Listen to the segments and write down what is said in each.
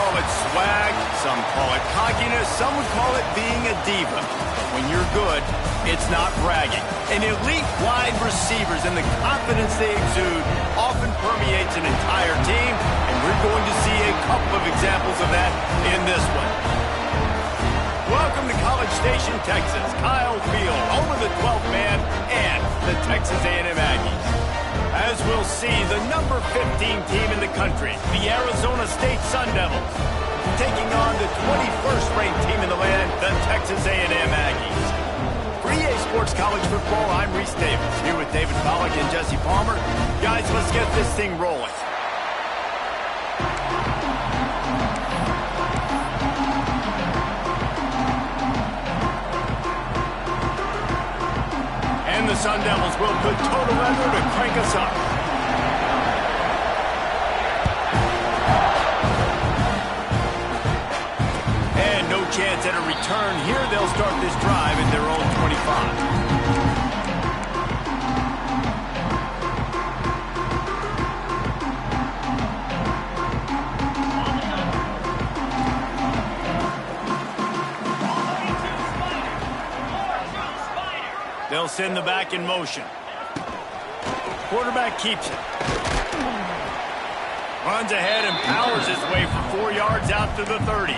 call it swag, some call it cockiness, some would call it being a diva. But when you're good, it's not bragging. And elite wide receivers and the confidence they exude often permeates an entire team, and we're going to see a couple of examples of that in this one. Welcome to College Station, Texas. Kyle Field, home of the 12th man and the Texas A&M Aggies. As we'll see, the number 15 team in the country, the Arizona State Sun Devils, taking on the 21st ranked team in the land, the Texas A&M Aggies. For EA Sports College Football, I'm Reese Davis, here with David Pollack and Jesse Palmer. Guys, let's get this thing rolling. And the Sun Devils will put total weather to crank us up. And no chance at a return here. They'll start this drive at their own 25. They'll send the back in motion. Quarterback keeps it. Runs ahead and powers his way for 4 yards out to the 30.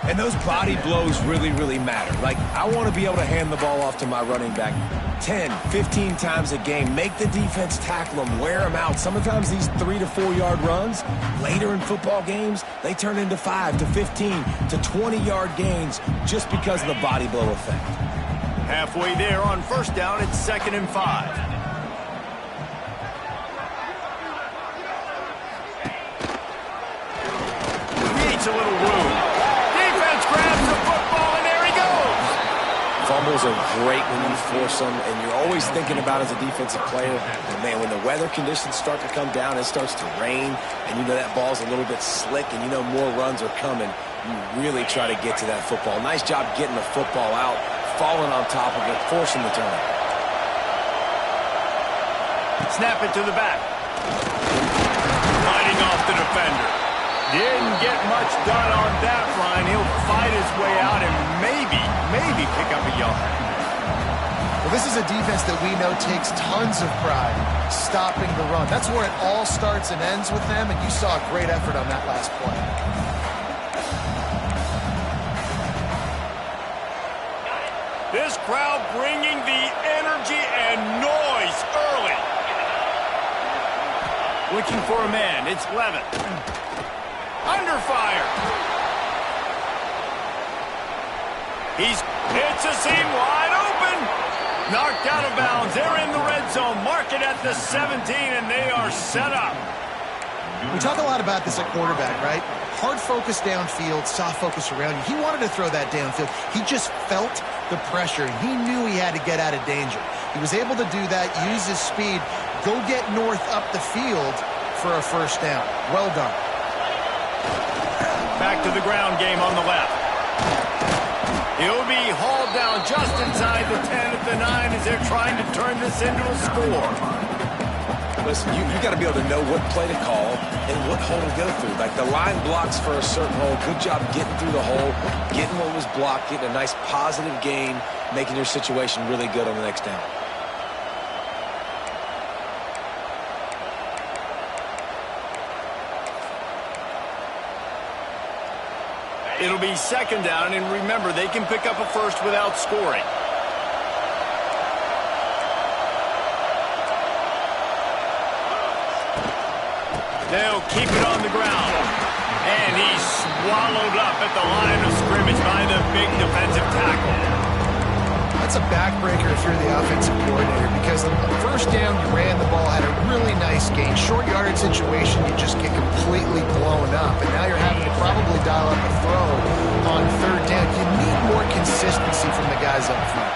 And those body blows really, really matter. Like, I want to be able to hand the ball off to my running back 10, 15 times a game. Make the defense tackle them, wear them out. Sometimes these 3 to 4 yard runs, later in football games, they turn into 5 to 15 to 20 yard gains just because of the body blow effect. Halfway there on first down, it's 2nd and 5. Creates a little room. Defense grabs the football, and there he goes. Fumbles are great when you force them, and you're always thinking about as a defensive player, but man, when the weather conditions start to come down, it starts to rain, and you know that ball's a little bit slick, and you know more runs are coming, you really try to get to that football. Nice job getting the football out, falling on top of it, forcing the turnover. Snap it to the back. Fighting off the defender. Didn't get much done on that line. He'll fight his way out and maybe pick up a yard. Well, this is a defense that we know takes tons of pride stopping the run. That's where it all starts and ends with them, and you saw a great effort on that last play. This crowd bringing the energy and noise early. Looking for a man. It's Levitt. Under fire. Hits a seam wide open. Knocked out of bounds. They're in the red zone. Mark it at the 17, and they are set up. We talk a lot about this at quarterback, right? Hard focus downfield, soft focus around you. He wanted to throw that downfield. He just felt the pressure, and he knew he had to get out of danger. He was able to do that, use his speed, go get north up the field for a first down. Well done. Back to the ground game on the left. He'll be hauled down just inside the 10 at the 9 as they're trying to turn this into a score. Listen, you got to be able to know what play to call and what hole to go through. Like, the line blocks for a certain hole. Good job getting through the hole, getting what was blocked, getting a nice positive gain, making your situation really good on the next down. It'll be 2nd down, and remember, they can pick up a first without scoring. They'll keep it on the ground. And he's swallowed up at the line of scrimmage by the big defensive tackle. That's a backbreaker if you're the offensive coordinator, because the first down you ran the ball, had a really nice gain. Short yardage situation, you just get completely blown up. And now you're having to probably dial up a throw on 3rd down. You need more consistency from the guys up front.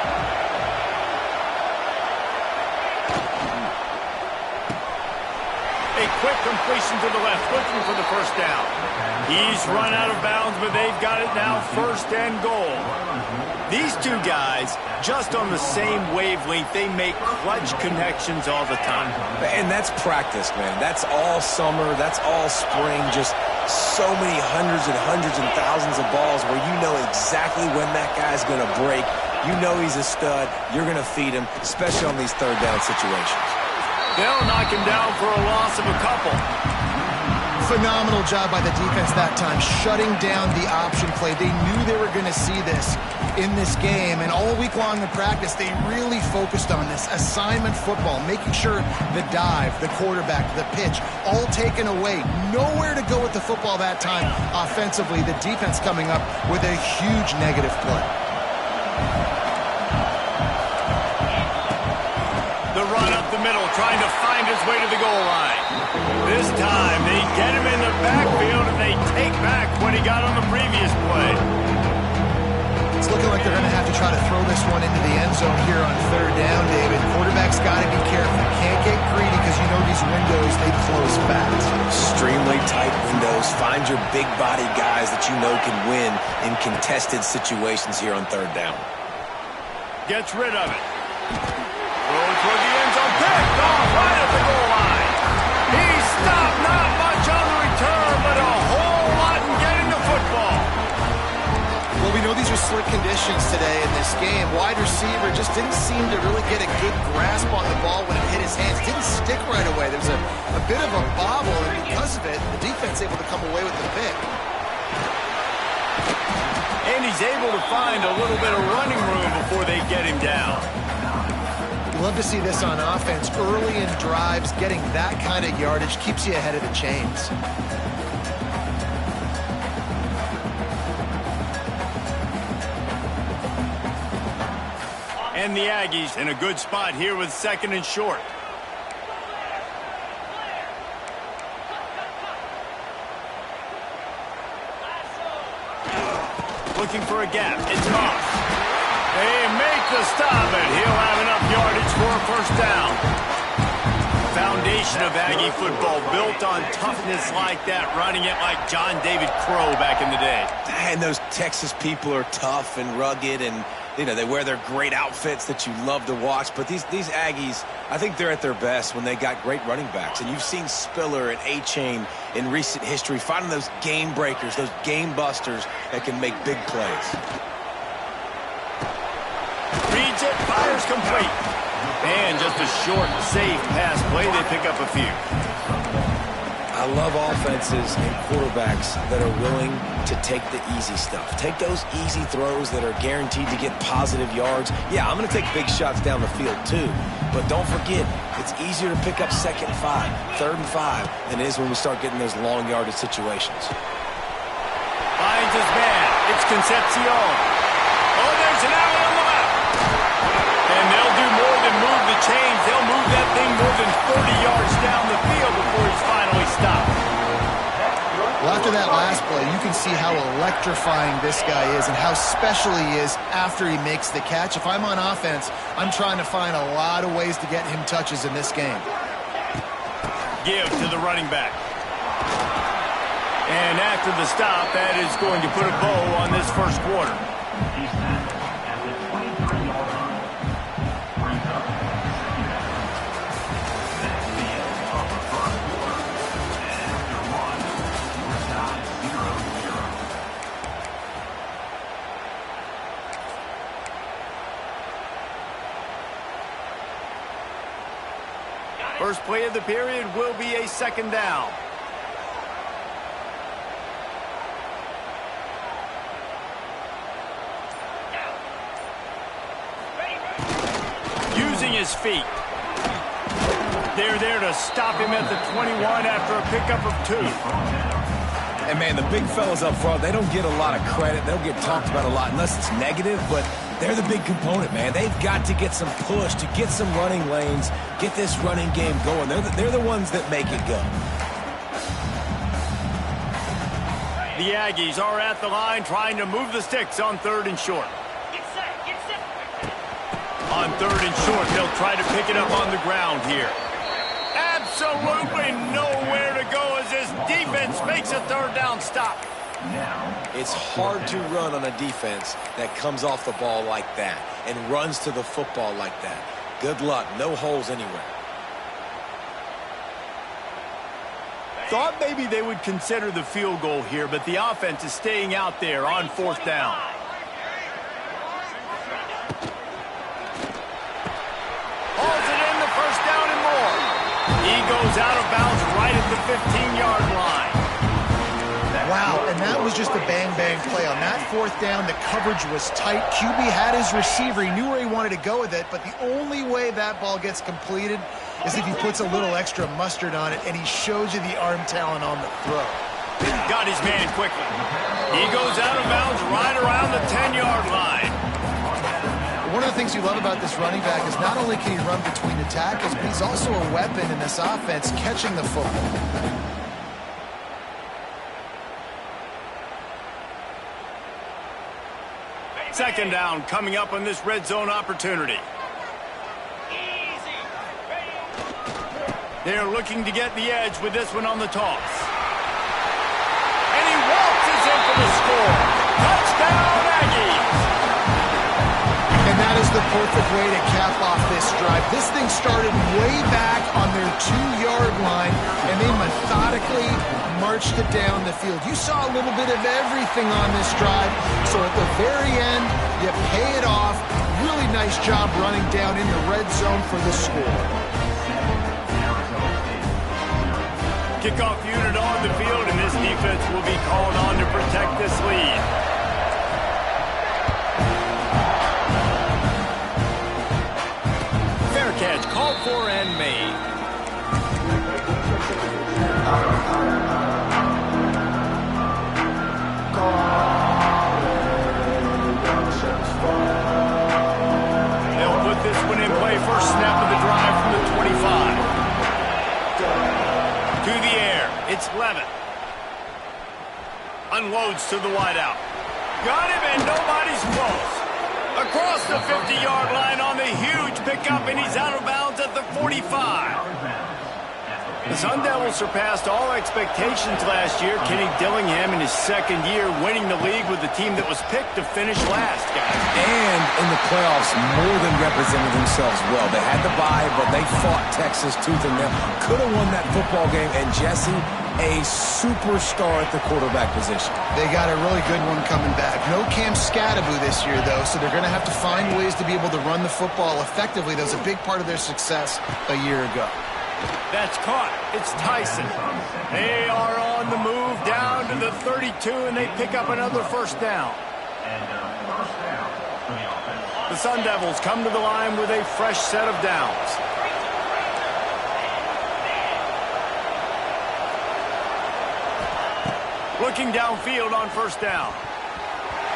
A quick completion to the left, looking for the first down. He's run out of bounds, but they've got it now, 1st and goal. These two guys, just on the same wavelength, they make clutch connections all the time. And that's practice, man. That's all summer. That's all spring. Just so many hundreds and thousands of balls where you know exactly when that guy's going to break. You know he's a stud. You're going to feed him, especially on these third down situations. They'll knock him down for a loss of a couple. Phenomenal job by the defense that time, shutting down the option play. They knew they were going to see this in this game, and all week long in practice, they really focused on this assignment football, making sure the dive, the quarterback, the pitch, all taken away. Nowhere to go with the football that time offensively. The defense coming up with a huge negative play. The run up the middle, trying to find his way to the goal line. This time, they get him in the backfield, and they take back what he got on the previous play. It's looking like they're going to have to try to throw this one into the end zone here on third down, David. Quarterback's got to be careful. Can't get greedy because you know these windows, they close fast. Extremely tight windows. Find your big body guys that you know can win in contested situations here on third down. Gets rid of it. Throw toward the end zone. Picked off right at the goal line. He stopped, not much on the return, but a whole lot in getting the football. Well, we know these are slick conditions today in this game. Wide receiver just didn't seem to really get a good grasp on the ball when it hit his hands. Didn't stick right away. There's a bit of a bobble, and because of it, the defense able to come away with the pick. And he's able to find a little bit of running room before they get him down. Love to see this on offense. Early in drives, getting that kind of yardage keeps you ahead of the chains. And the Aggies in a good spot here with second and short. Looking for a gap. It's off. They make the stop, and he'll have enough yardage for a first down. Foundation of Aggie football built on toughness like that, running it like John David Crow back in the day. And those Texas people are tough and rugged, and you know they wear their great outfits that you love to watch. But these Aggies, I think they're at their best when they got great running backs. And you've seen Spiller and A-Chain in recent history finding those game breakers, those game busters that can make big plays. Reads it, fires complete. And just a short, safe pass play. They pick up a few. I love offenses and quarterbacks that are willing to take the easy stuff. Take those easy throws that are guaranteed to get positive yards. Yeah, I'm going to take big shots down the field too. But don't forget, it's easier to pick up second and 5, third and 5 than it is when we start getting those long yardage situations. Finds his man. It's Concepcion. Oh, there's an alley on the left. And they'll do more than move the chains. They'll move that thing more than 30 yards down the field before he's finally stopped. Well, after that last play, you can see how electrifying this guy is and how special he is after he makes the catch. If I'm on offense, I'm trying to find a lot of ways to get him touches in this game. Give to the running back. And after the stop, that is going to put a bow on this first quarter. First play of the period will be a second down. Using his feet. They're there to stop him at the 21 after a pickup of 2. And, man, the big fellas up front, they don't get a lot of credit. They don't get talked about a lot unless it's negative, but they're the big component, man. They've got to get some push, to get some running lanes, get this running game going. They're the ones that make it go. The Aggies are at the line trying to move the sticks on third and short. On third and short, they'll try to pick it up on the ground here. Absolutely nowhere to go as this defense makes a third down stop. It's hard to run on a defense that comes off the ball like that and runs to the football like that. Good luck. No holes anywhere. Thought maybe they would consider the field goal here, but the offense is staying out there on 4th down. Hauls it in, the 1st down and more. He goes out of bounds right at the 15-yard line. Wow, and that was just a bang-bang play. On that 4th down, the coverage was tight. QB had his receiver. He knew where he wanted to go with it, but the only way that ball gets completed is if he puts a little extra mustard on it, and he shows you the arm talent on the throw. Got his man quickly. He goes out of bounds right around the 10-yard line. One of the things you love about this running back is not only can he run between the tackles, but he's also a weapon in this offense catching the football. Second down coming up on this red zone opportunity. They're looking to get the edge with this one on the toss. And he waltzes in for the score. Touchdown, Aggies! And that is the perfect way to cap off this drive. This thing started way back on their 2-yard line, and they methodically marched it down the field. You saw a little bit of everything on this drive, so at the very end, you pay it off. Really nice job running down in the red zone for the score. Kickoff unit on the field, and this defense will be called on to protect this lead. Fair catch called for and made. They'll put this one in play. First snap of the drive from the 25. To the air, it's Levitt. Unloads to the wideout. Got him, and nobody's close. Across the 50-yard line on the huge pickup, and he's out of bounds at the 45. The Sun Devils surpassed all expectations last year. Kenny Dillingham in his 2nd year winning the league with the team that was picked to finish last, guys. And in the playoffs, more than represented themselves well. They had the bye, but they fought Texas tooth and nail. Could have won that football game, and Jesse, a superstar at the quarterback position. They got a really good one coming back. No Cam Scattaboo this year, though, so they're going to have to find ways to be able to run the football effectively. That was a big part of their success a year ago. That's caught. It's Tyson. They are on the move down to the 32, and they pick up another 1st down. The Sun Devils come to the line with a fresh set of downs. Looking downfield on 1st down.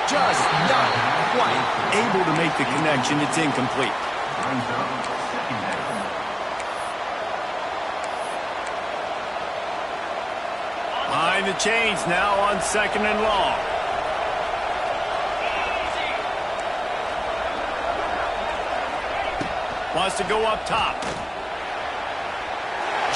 Just not quite able to make the connection. It's incomplete. Behind the chains now on 2nd and long. Wants to go up top.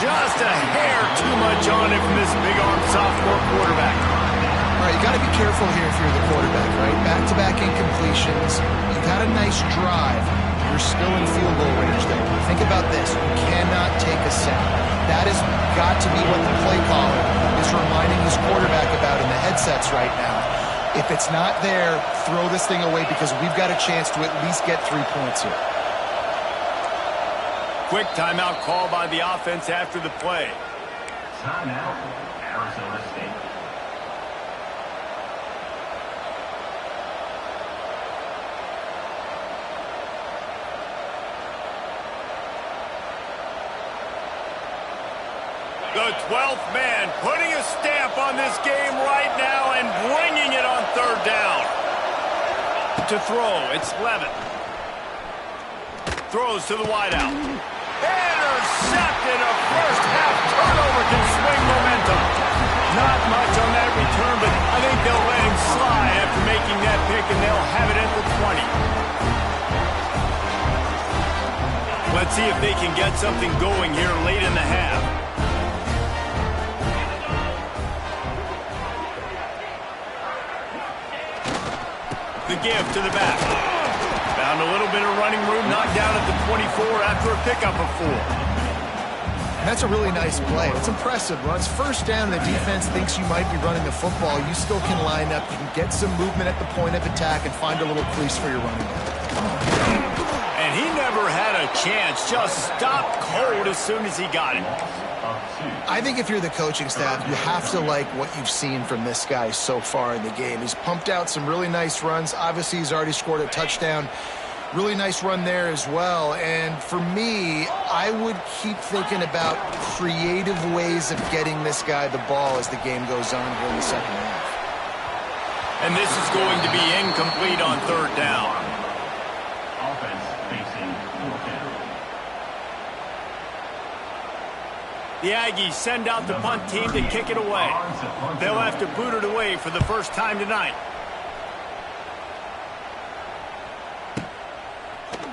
Just a hair too much on it from this big-arm sophomore quarterback. All right, you got to be careful here if you're the quarterback, right? Back-to-back incompletions. You got a nice drive. You're still in field goal range there. Think about this. You cannot take a sack. That has got to be what the play caller is reminding his quarterback about in the headsets right now. If it's not there, throw this thing away because we've got a chance to at least get 3 points here. Quick timeout call by the offense after the play. Timeout, Arizona State. The 12th man putting a stamp on this game right now and bringing it on 3rd down. To throw, it's Levitt. Throws to the wideout. Intercepted. A first-half turnover can swing momentum. Not much on that return, but I think they'll let him slide after making that pick, and they'll have it at the 20. Let's see if they can get something going here late in the half. The give to the back. Found a little bit of running room, knocked down at the 24 after a pickup of 4. That's a really nice play. It's impressive. Runs first down, the defense thinks you might be running the football. You still can line up. You can get some movement at the point of attack and find a little crease for your running back. And he never had a chance. Just stopped cold as soon as he got it. I think if you're the coaching staff, you have to like what you've seen from this guy so far in the game. He's pumped out some really nice runs. Obviously, he's already scored a touchdown. Really nice run there as well. And for me, I would keep thinking about creative ways of getting this guy the ball as the game goes on here in the second half. And this is going to be incomplete on third down. Offense facing fourth down. The Aggies send out the punt team to kick it away. They'll have to boot it away for the first time tonight.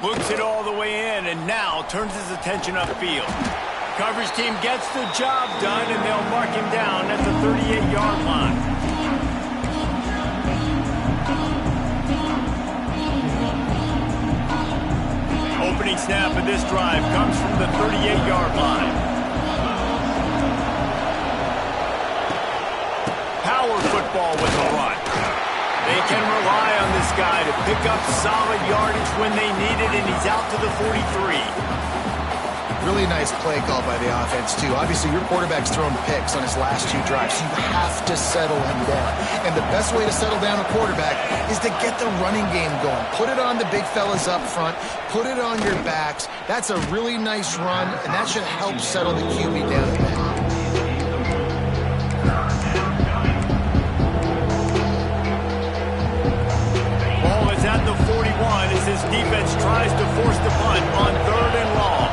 Looks it all the way in and now turns his attention upfield. Coverage team gets the job done and they'll mark him down at the 38-yard line. Opening snap of this drive comes from the 38-yard line. Power football with a run. They can rely on this guy to pick up solid yardage when they need it, and he's out to the 43. Really nice play call by the offense, too. Obviously, your quarterback's thrown picks on his last two drives. You have to settle him down. And the best way to settle down a quarterback is to get the running game going. Put it on the big fellas up front. Put it on your backs. That's a really nice run, and that should help settle the QB down a bit. At the 41 as his defense tries to force the punt on third and long.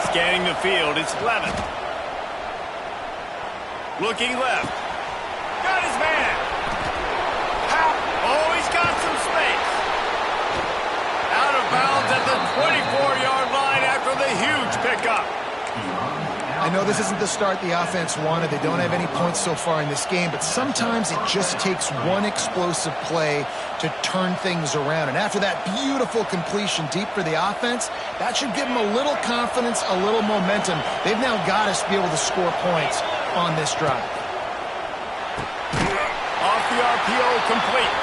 Scanning the field, it's Levin. Looking left. Got his man. Oh, he's got some space. Out of bounds at the 24-yard line after the huge pickup. I know this isn't the start the offense wanted. They don't have any points so far in this game, but sometimes it just takes one explosive play to turn things around. And after that beautiful completion deep for the offense, that should give them a little confidence, a little momentum. They've now got to be able to score points on this drive. Off the RPO, complete.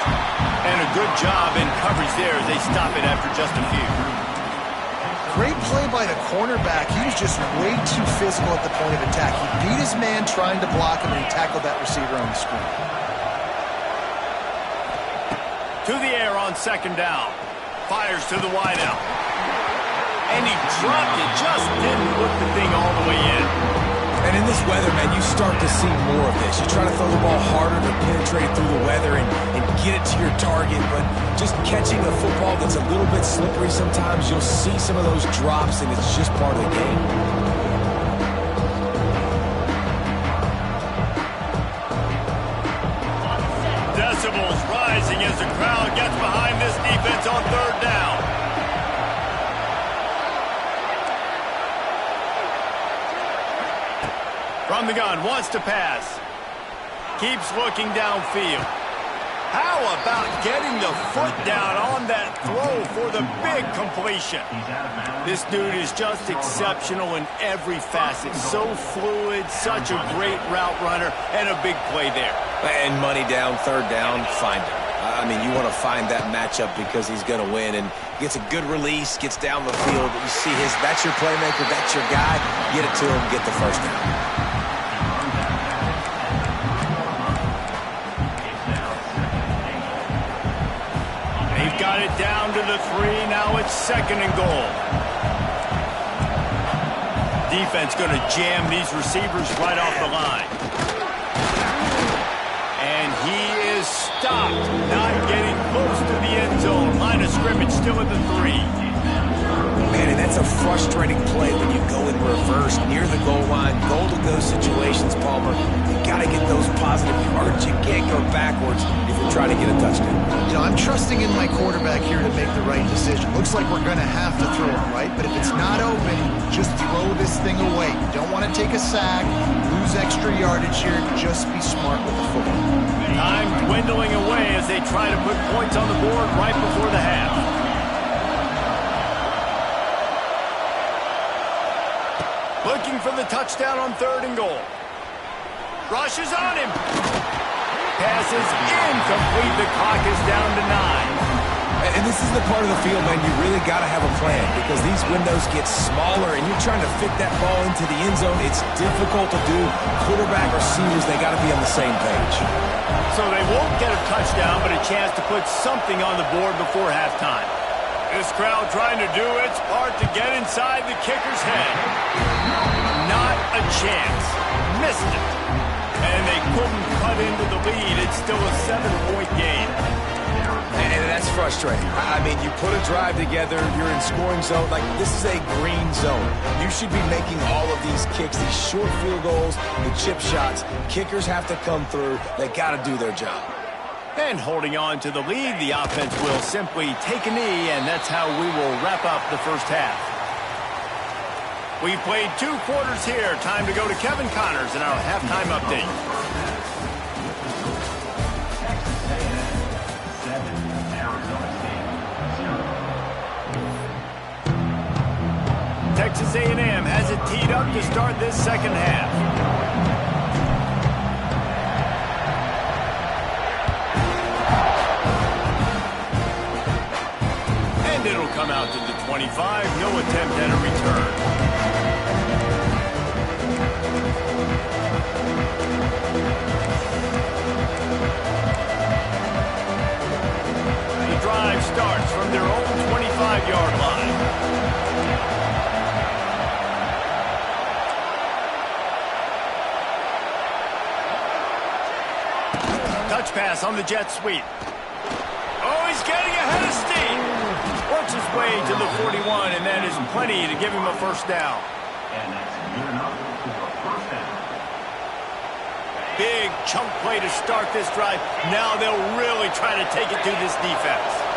And a good job in coverage there as they stop it after just a few. Great play by the cornerback. He was just way too physical at the point of attack. He beat his man trying to block him, and he tackled that receiver on the screen. To the air on second down. Fires to the wideout. And he dropped it. Just didn't put the thing all the way in. And in this weather, man, you start to see more of this. You try to throw the ball harder to penetrate through the weather and get it to your target, but just catching a football that's a little bit slippery sometimes, you'll see some of those drops, and it's just part of the game. Decibels rising as the crowd gets behind this defense on third down. From the gun, wants to pass. Keeps looking downfield. How about getting the foot down on that throw for the big completion? This dude is just exceptional in every facet. So fluid, such a great route runner, and a big play there. And money down, third down, find him. I mean, you want to find that matchup because he's going to win, and gets a good release, gets down the field. You see that's your playmaker, that's your guy. Get it to him, get the first down. Got it down to the 3. Now it's second and goal. Defense going to jam these receivers right off the line. And he is stopped. Not getting close to the end zone. Line of scrimmage still at the 3. Man, and that's a frustrating play when you go in reverse near the goal line. Goal-to-go situations, Palmer. You got to get those positive yards. You can't go backwards if you're trying to get a touchdown. You know, I'm trusting in my quarterback here to make the right decision. Looks like we're going to have to throw it, right? But if it's not open, just throw this thing away. You don't want to take a sack, lose extra yardage here. Just be smart with the football. Time dwindling away as they try to put points on the board right before the half. Looking for the touchdown on 3rd and goal. Rushes on him. Passes incomplete. The clock is down to 9. And this is the part of the field, man, you really got to have a plan because these windows get smaller and you're trying to fit that ball into the end zone. It's difficult to do. Quarterback, receivers, they got to be on the same page. So they won't get a touchdown, but a chance to put something on the board before halftime. This crowd trying to do its part to get inside the kicker's head. Not a chance. Missed it. And they couldn't cut into the lead. It's still a 7-point game. And that's frustrating. I mean, you put a drive together, you're in scoring zone. Like, this is a green zone. You should be making all of these kicks, these short field goals, the chip shots. Kickers have to come through. They got to do their job. And holding on to the lead, the offense will simply take a knee, and that's how we will wrap up the first half. We've played 2 quarters here. Time to go to Kevin Connors in our halftime update. Texas A&M has it teed up to start this second half. And it'll come out to the 25. No attempt at a return. The drive starts from their own 25-yard line. Touch pass on the jet sweep. Oh, he's getting ahead of steam. Works his way to the 41, and that is plenty to give him a first down. And that's good enough for a first down. Big chunk play to start this drive. Now they'll really try to take it to this defense.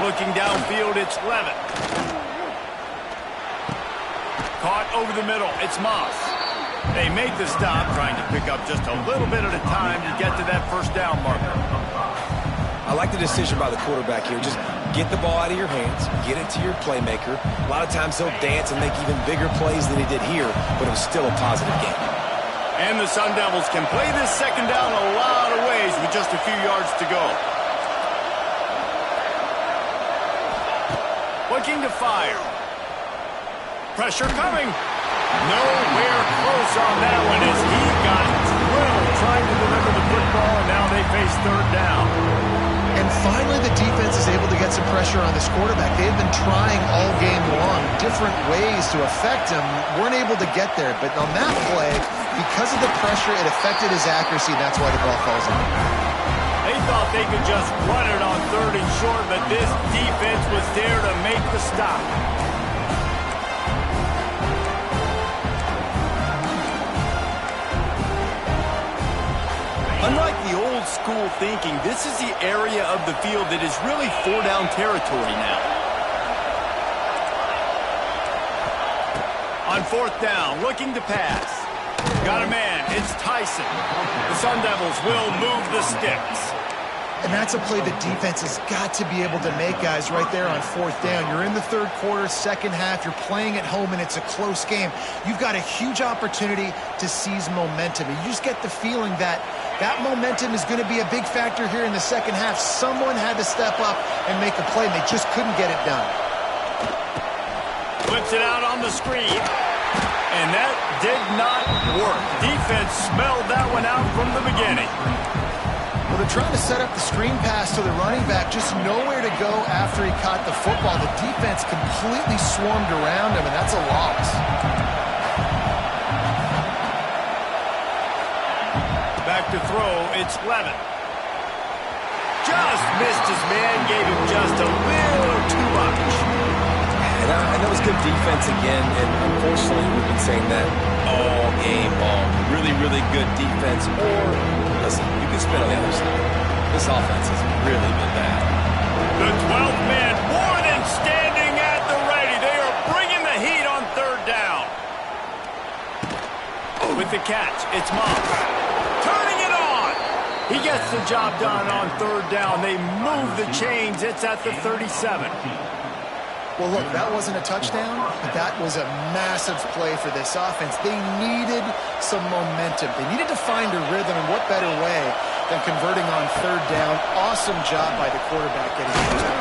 Looking downfield, it's Levitt. Caught over the middle, it's Moss. They make the stop, trying to pick up just a little bit at a time to get to that first down marker. I like the decision by the quarterback here. Just get the ball out of your hands, get it to your playmaker. A lot of times he'll dance and make even bigger plays than he did here, but it was still a positive game. And the Sun Devils can play this second down a lot of ways with just a few yards to go. Looking to fire. Pressure coming. Nowhere close on that one as he got drilled trying to deliver the football, and now they face 3rd down. And finally the defense is able to get some pressure on this quarterback. They've been trying all game long different ways to affect him. Weren't able to get there, but on that play, because of the pressure, it affected his accuracy, and that's why the ball falls in. They thought they could just run it on 3rd and short, but this defense was there to make the stop. Unlike the old school thinking, this is the area of the field that is really 4-down territory now. On 4th down, looking to pass. Got a man, it's Tyson. The Sun Devils will move the sticks. And that's a play the defense has got to be able to make, guys, right there on 4th down. You're in the 3rd quarter, second half. You're playing at home, and it's a close game. You've got a huge opportunity to seize momentum. And you just get the feeling that that momentum is going to be a big factor here in the second half. Someone had to step up and make a play, and they just couldn't get it done. Flips it out on the screen. And that did not work. Defense smelled that one out from the beginning. Well, they're trying to set up the screen pass to the running back, just nowhere to go after he caught the football. The defense completely swarmed around him, and that's a loss. Back to throw, it's Levitt. Just missed his man, gave him just a little too much. And that was good defense again, and unfortunately we've been saying that all game long. Really, really good defense, or, listen, you can spin on the other side. This offense has really been bad. The 12th man, more than standing at the ready. They are bringing the heat on 3rd down. With the catch. It's Moss. Turning it on. He gets the job done on third down. They move the chains. It's at the 37. Well, look, that wasn't a touchdown, but that was a massive play for this offense. They needed some momentum. They needed to find a rhythm, and what better way than converting on third down. Awesome job by the quarterback getting those points.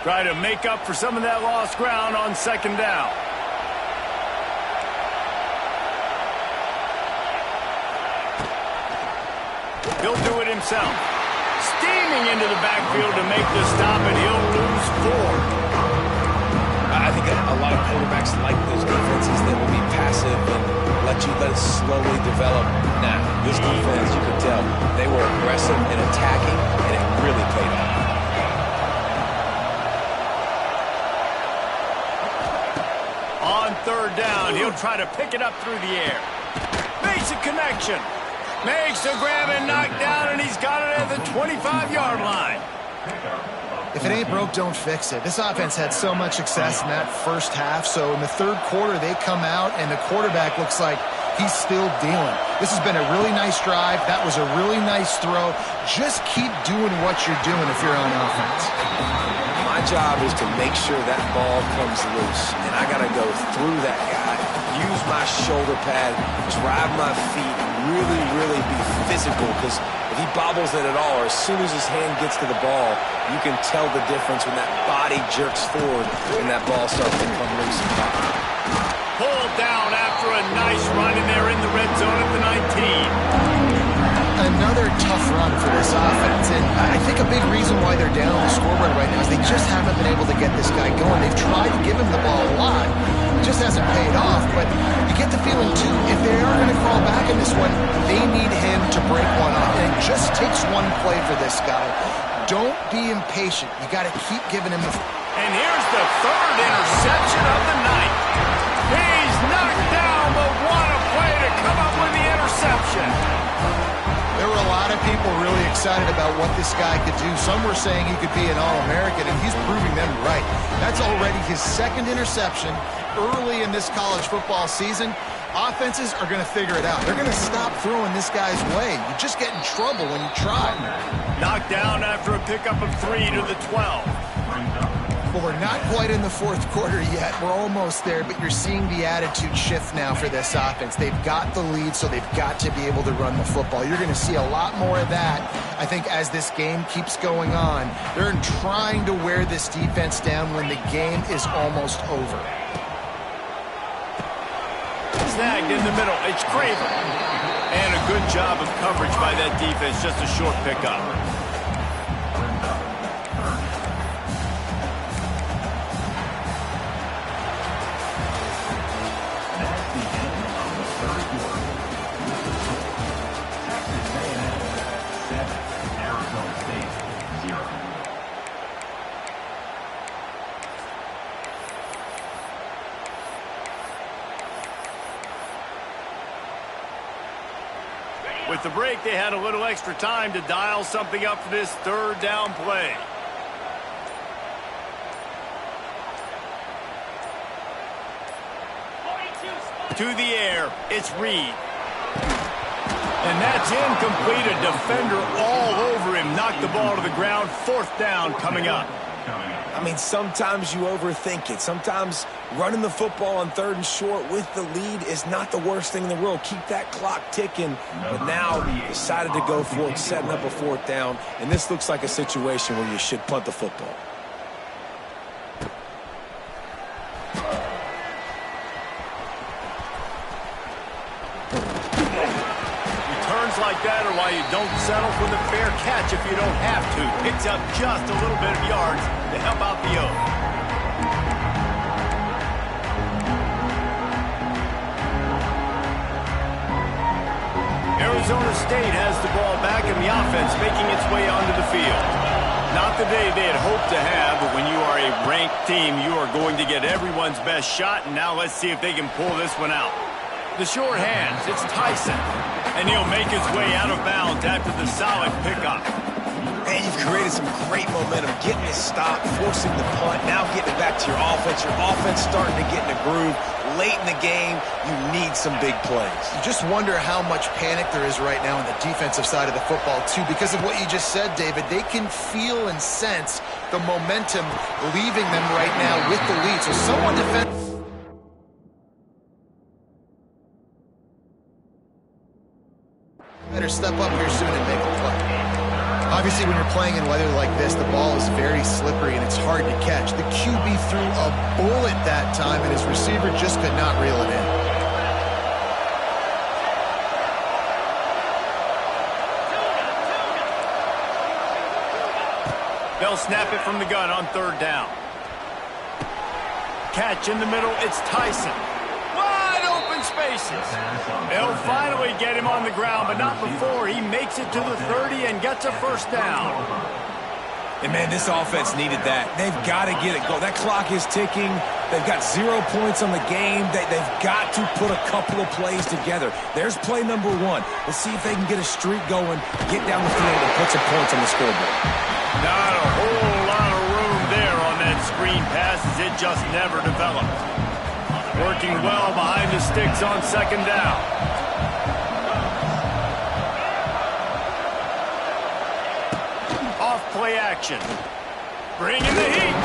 Try to make up for some of that lost ground on second down. He'll do it himself. Steaming into the backfield to make the stop, and he'll lose 4. I think a lot of quarterbacks like those defenses that will be passive and let it slowly develop. Now, this defense, you can tell, they were aggressive and attacking, and it really paid off. On third down, he'll try to pick it up through the air. Makes a connection. Makes a grab and knock down, and he's got it at the 25-yard line. If it ain't broke, don't fix it. This offense had so much success in that first half, so in the third quarter, they come out, and the quarterback looks like he's still dealing. This has been a really nice drive. That was a really nice throw. Just keep doing what you're doing if you're on offense. My job is to make sure that ball comes loose, and I got to go through that guy, use my shoulder pad, drive my feet, really be physical, because if he bobbles it at all, or as soon as his hand gets to the ball, you can tell the difference when that body jerks forward and that ball starts to come loose and pop. Pulled down after a nice run, and they're in the red zone at the 19. Another tough run for this offense, and I think a big reason why they're down on the scoreboard right now is they just haven't been able to get this guy going. They've tried to give him the ball a lot. It just hasn't paid off, but you get the feeling, too, if they are going to crawl back in this one, they need him to break one off, and it just takes one play for this guy. Don't be impatient. You got to keep giving him the... And here's the third interception of the night. He's knocked down, but what a play to come up with the interception. There were a lot of people really excited about what this guy could do. Some were saying he could be an All-American, and he's proving them right. That's already his second interception early in this college football season. Offenses are going to figure it out. They're going to stop throwing this guy's way. You just get in trouble when you try. Knocked down after a pickup of 3 to the 12. Well, we're not quite in the fourth quarter yet. We're almost there, but you're seeing the attitude shift now for this offense. They've got the lead, so they've got to be able to run the football. You're going to see a lot more of that, I think, as this game keeps going on. They're trying to wear this defense down when the game is almost over. Snagged in the middle. It's Craven. And a good job of coverage by that defense. Just a short pickup. With the break, they had a little extra time to dial something up for this third down play. To the air, it's Reed. And that's incomplete. A defender all over him. Knocked the ball to the ground. Fourth down coming up. coming up. I mean, sometimes you overthink it. Sometimes running the football on 3rd and short with the lead is not the worst thing in the world. Keep that clock ticking. But now decided to go for it, setting up a 4th down. And this looks like a situation where you should punt the football. Returns like that are why you don't settle for the fair catch if you don't have to. Picks up just a little bit of yards to help out the O. Arizona State has the ball back in the offense, making its way onto the field. Not the day they had hoped to have, but when you are a ranked team, you are going to get everyone's best shot, and now let's see if they can pull this one out. The short hands, it's Tyson, and he'll make his way out of bounds after the solid pickup. Man, you've created some great momentum, getting this stop, forcing the punt, now getting it back to your offense. Your offense starting to get in a groove. Late in the game, you need some big plays. You just wonder how much panic there is right now on the defensive side of the football, too, because of what you just said, David. They can feel and sense the momentum leaving them right now with the lead. So someone defend. Better step up here soon and make a play. Obviously, when you're playing in weather like this, the ball is very slippery and it's hard to catch. The QB threw a bullet that time, and his receiver just could not reel it in. They'll snap it from the gun on 3rd down. Catch in the middle, it's Tyson. Wide open spaces. They'll finally get him on the ground, but not before he makes it to the 30 and gets a 1st down. And, man, this offense needed that. They've got to get it going. That clock is ticking. They've got 0 points on the game. They've got to put a couple of plays together. There's play number 1. Let's see if they can get a streak going, get down the field, and put some points on the scoreboard. Not a whole lot of room there on that screen pass as it just never developed. Working well behind the sticks on 2nd down. Off-play action. Bringing the heat.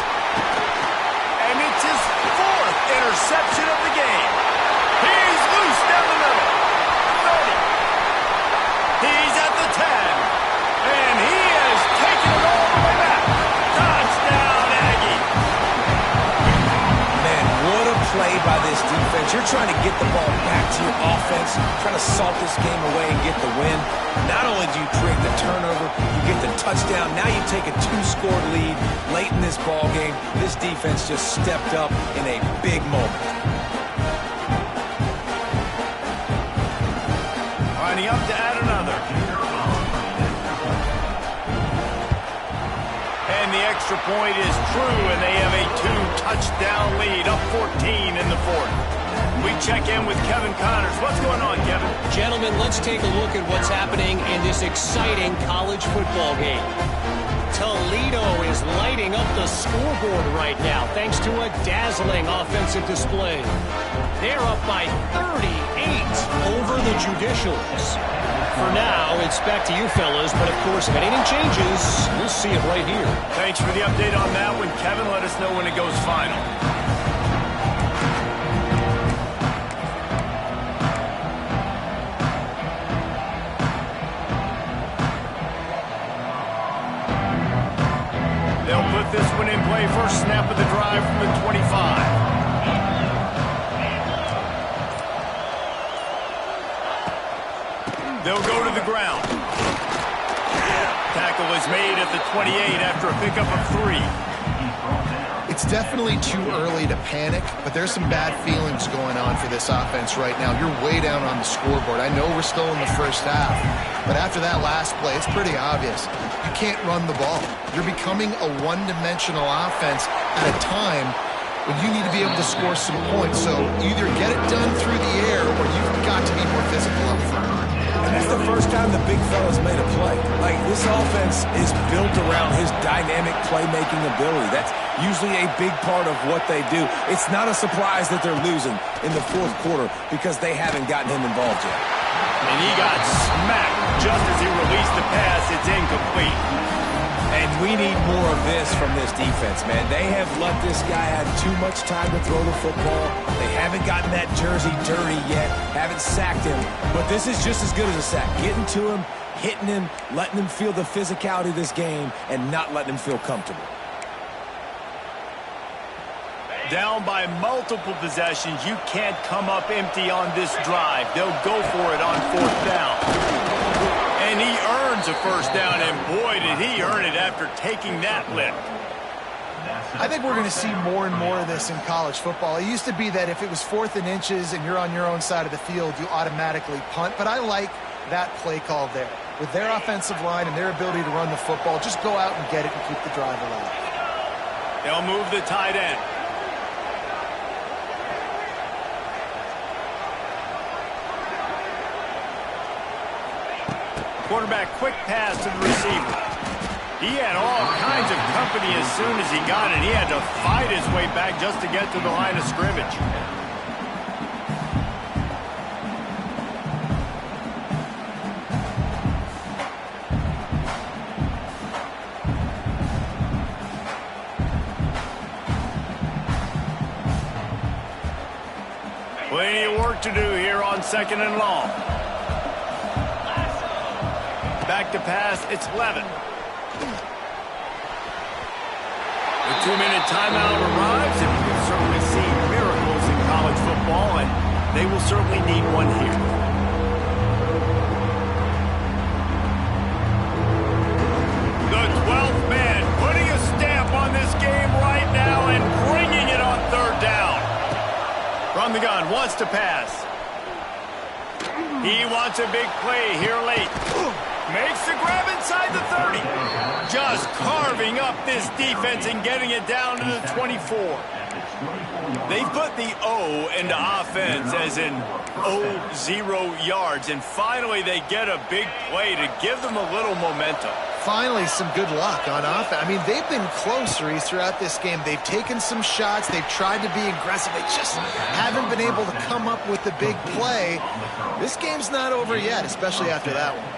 And it's his 4th interception of the game. He's loose down the middle. 30. He's at the 10. And he has taken it all the way back. Touchdown, Aggie. Man, what a play by this defense. You're trying to get the ball back to your offense, trying to salt this game away and get the win. Not only do you create the turnover, you get the touchdown. Now you take a 2-score lead late in this ball game. This defense just stepped up in a big moment. Lining up to add another. And the extra point is true, and they have a 2-touchdown lead, up 14 in the 4th. We check in with Kevin Connors. What's going on, Kevin? Gentlemen, let's take a look at what's happening in this exciting college football game. Toledo is lighting up the scoreboard right now thanks to a dazzling offensive display. They're up by 38 over the Judicials. For now, it's back to you fellas, but of course, if anything changes, we'll see it right here. Thanks for the update on that one, Kevin. Let us know when it goes final. They'll put this one in play. First snap of the drive from the 25. They'll go to the ground. Tackle is made at the 28 after a pickup of 3. It's definitely too early to panic, but there's some bad feelings going on for this offense right now. You're way down on the scoreboard. I know we're still in the first half, but after that last play, it's pretty obvious. You can't run the ball. You're becoming a one-dimensional offense at a time when you need to be able to score some points. So either get it done through the air or you've got to be more physical up front. And that's the first time the big fella's made a play. Like, this offense is built around his dynamic playmaking ability. That's usually a big part of what they do. It's not a surprise that they're losing in the 4th quarter because they haven't gotten him involved yet. And he got smacked just as he released the pass. It's incomplete. And we need more of this from this defense, man. They have let this guy have too much time to throw the football. They haven't gotten that jersey dirty yet, haven't sacked him. But this is just as good as a sack. Getting to him, hitting him, letting him feel the physicality of this game, and not letting him feel comfortable. Down by multiple possessions, you can't come up empty on this drive. They'll go for it on 4th down. And he earns a 1st down, and boy, did he earn it after taking that lift. I think we're going to see more and more of this in college football. It used to be that if it was 4th and inches and you're on your own side of the field, you automatically punt. But I like that play call there. With their offensive line and their ability to run the football, just go out and get it and keep the drive alive. They'll move the tight end. Quarterback quick pass to the receiver. He had all kinds of company as soon as he got it. He had to fight his way back just to get to the line of scrimmage. Plenty of work to do here on 2nd and long. Back to pass, it's Levin. The 2-minute timeout arrives, and we've certainly seen miracles in college football, and they will certainly need one here. The 12th man putting a stamp on this game right now and bringing it on 3rd down. From the gun, wants to pass. He wants a big play here late. Makes the grab inside the 30. Just carving up this defense and getting it down to the 24. They put the O into offense as in 0 yards. And finally they get a big play to give them a little momentum. Finally, some good luck on offense. I mean, they've been close, Reese, throughout this game. They've taken some shots. They've tried to be aggressive. They just haven't been able to come up with the big play. This game's not over yet, especially after that one.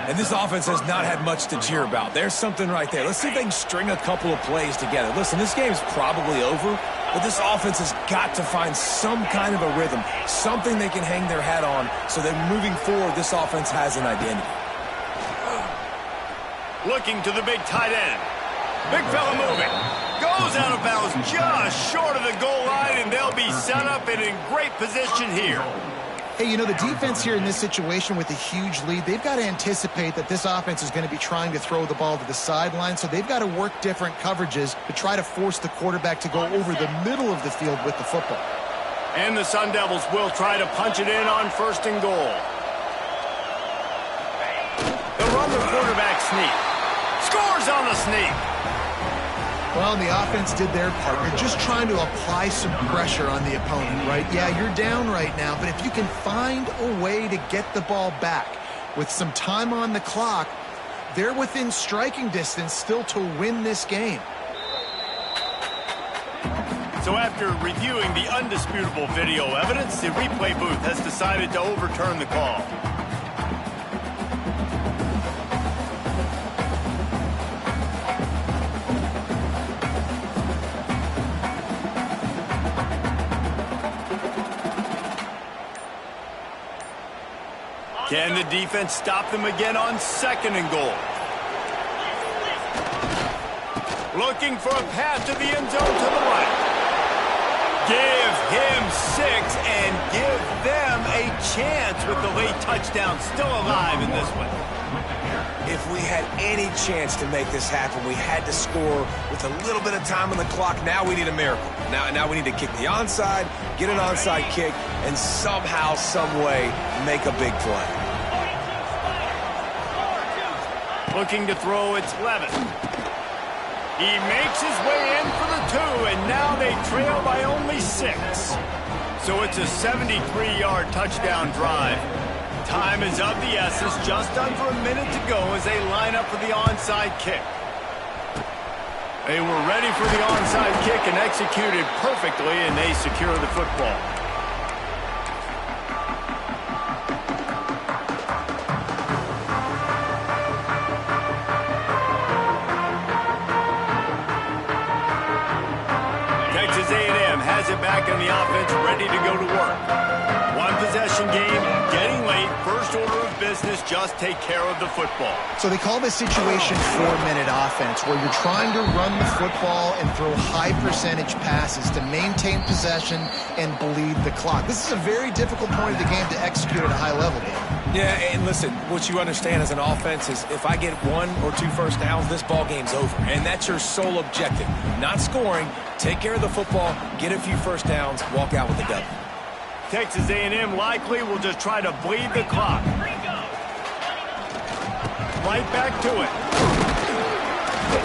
And this offense has not had much to cheer about. There's something right there. Let's see if they can string a couple of plays together. Listen, this game's probably over, but this offense has got to find some kind of a rhythm, something they can hang their hat on so that moving forward, this offense has an identity. Looking to the big tight end. Big fella moving. Goes out of bounds just short of the goal line, and they'll be set up and in great position here. Hey, you know, the defense here in this situation with a huge lead, they've got to anticipate that this offense is going to be trying to throw the ball to the sideline, so they've got to work different coverages to try to force the quarterback to go over the middle of the field with the football. And the Sun Devils will try to punch it in on 1st and goal. They'll run the quarterback sneak. Scores on the sneak. Well, the offense did their part. They're just trying to apply some pressure on the opponent, right? Yeah, you're down right now, but if you can find a way to get the ball back with some time on the clock, they're within striking distance still to win this game. So after reviewing the undisputable video evidence, the replay booth has decided to overturn the call. Can the defense stop them again on 2nd and goal? Looking for a pass to the end zone to the right. Give him 6 and give them a chance with the late touchdown still alive in this one. If we had any chance to make this happen, we had to score with a little bit of time on the clock. Now we need a miracle. Now we need to kick the onside, get an onside kick, and somehow, some way, make a big play. Looking to throw, it's Levin. He makes his way in for the 2, and now they trail by only 6. So it's a 73-yard touchdown drive. Time is of the essence, just under a minute to go as they line up for the onside kick. They were ready for the onside kick and executed perfectly, and they secure the football. Texas A&M has it back in the offense, ready to go to work. One possession game, getting late, first order of business, just take care of the football. So they call this situation 4-minute offense, where you're trying to run the football and throw high percentage passes to maintain possession and bleed the clock. This is a very difficult point of the game to execute at a high level, Dave. Yeah, and listen, what you understand as an offense is if I get 1 or 2 first downs, this ball game's over. And that's your sole objective. Not scoring, take care of the football, get a few first downs, walk out with a W. Texas A&M likely will just try to bleed the clock. Right back to it.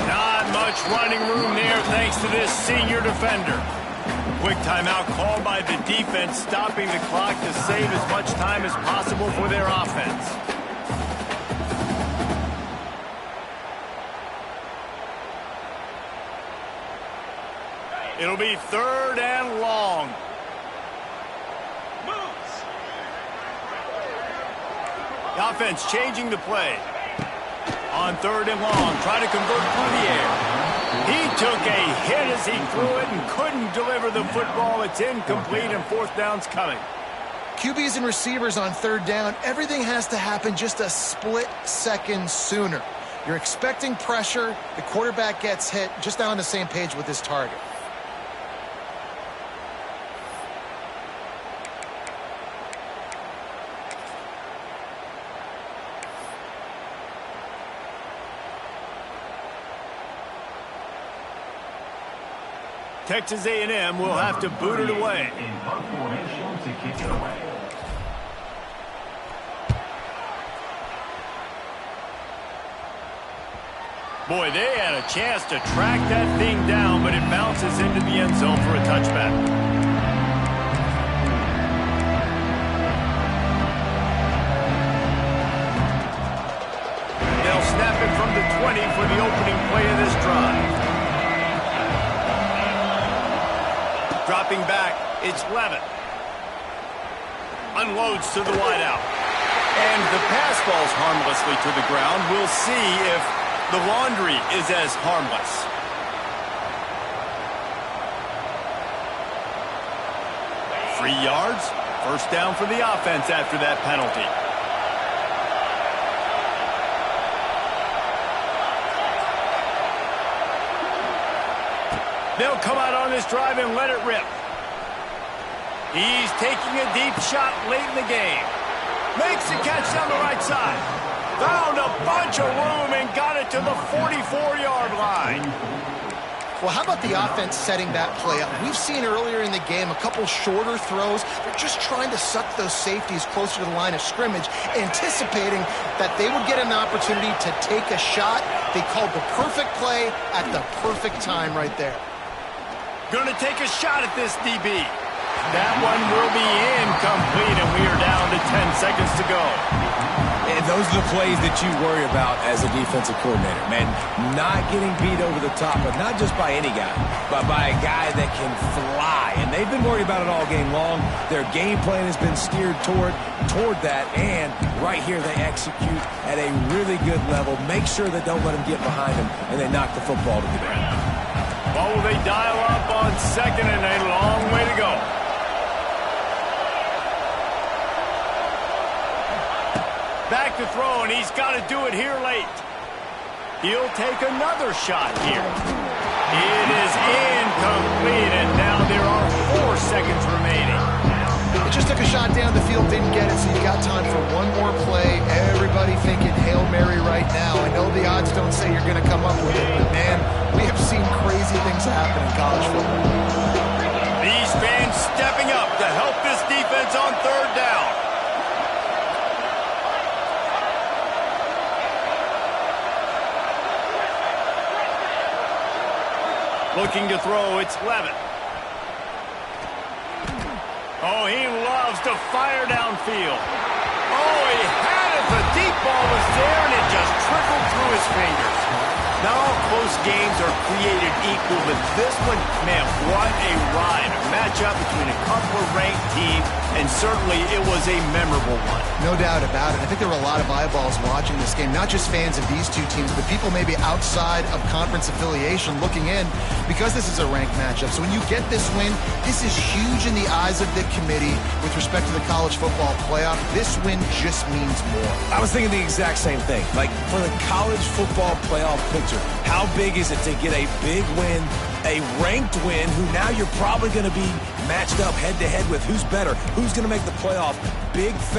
Not much running room there thanks to this senior defender. Quick timeout called by the defense, stopping the clock to save as much time as possible for their offense. It'll be 3rd and long. The offense changing the play. On 3rd and long, trying to convert through the air. He took a hit as he threw it and couldn't deliver the football. It's incomplete and 4th down's coming. QBs and receivers on 3rd down, everything has to happen just a split second sooner. You're expecting pressure, the quarterback gets hit, just not on the same page with his target. Texas A&M will have to boot it away. In punt formation to kick it away. Boy, they had a chance to track that thing down, but it bounces into the end zone for a touchback. They'll snap it from the 20 for the opening play of this drive. Dropping back, it's Levitt. Unloads to the wideout. And the pass falls harmlessly to the ground. We'll see if the laundry is as harmless. Free yards, first down for the offense after that penalty. They'll come out on this drive and let it rip. He's taking a deep shot late in the game. Makes the catch down the right side. Found a bunch of room and got it to the 44-yard line. Well, how about the offense setting that play up? We've seen earlier in the game a couple shorter throws. They're just trying to suck those safeties closer to the line of scrimmage, anticipating that they would get an opportunity to take a shot. They called the perfect play at the perfect time right there. Going to take a shot at this DB. That one will be incomplete, and we are down to 10 seconds to go. And those are the plays that you worry about as a defensive coordinator, man. Not getting beat over the top, but not just by any guy, but by a guy that can fly. And they've been worried about it all game long. Their game plan has been steered toward that, and right here they execute at a really good level. Make sure they don't let them get behind them, and they knock the football to the ground. Well, will they dial up on 2nd and a long way to go? Back to throw, and he's got to do it here late. He'll take another shot here. It is incomplete, and now there are 4 seconds remaining. He just took a shot down the field, didn't get it, so you got time for one more play. Everybody thinking Hail Mary right now. I know the odds don't say you're going to come up with it, but man, we have seen crazy things happen in college football. These fans stepping up to help this defense on 3rd down. Looking to throw, it's Levitt. Oh, he loves to fire downfield. Oh, he had it. The deep ball was there, and it just trickled through his fingers. Not all close games are created equal, but this one, man, what a ride. A match matchup between a couple of ranked teams, and certainly it was a memorable one. No doubt about it. I think there were a lot of eyeballs watching this game, not just fans of these two teams, but people maybe outside of conference affiliation looking in because this is a ranked matchup. So when you get this win, this is huge in the eyes of the committee with respect to the college football playoff. This win just means more. I was thinking the exact same thing. Like, for the college football playoff picture, how big is it to get a big win, a ranked win, who now you're probably going to be matched up head-to-head with who's better, who's going to make the playoff. Big, fat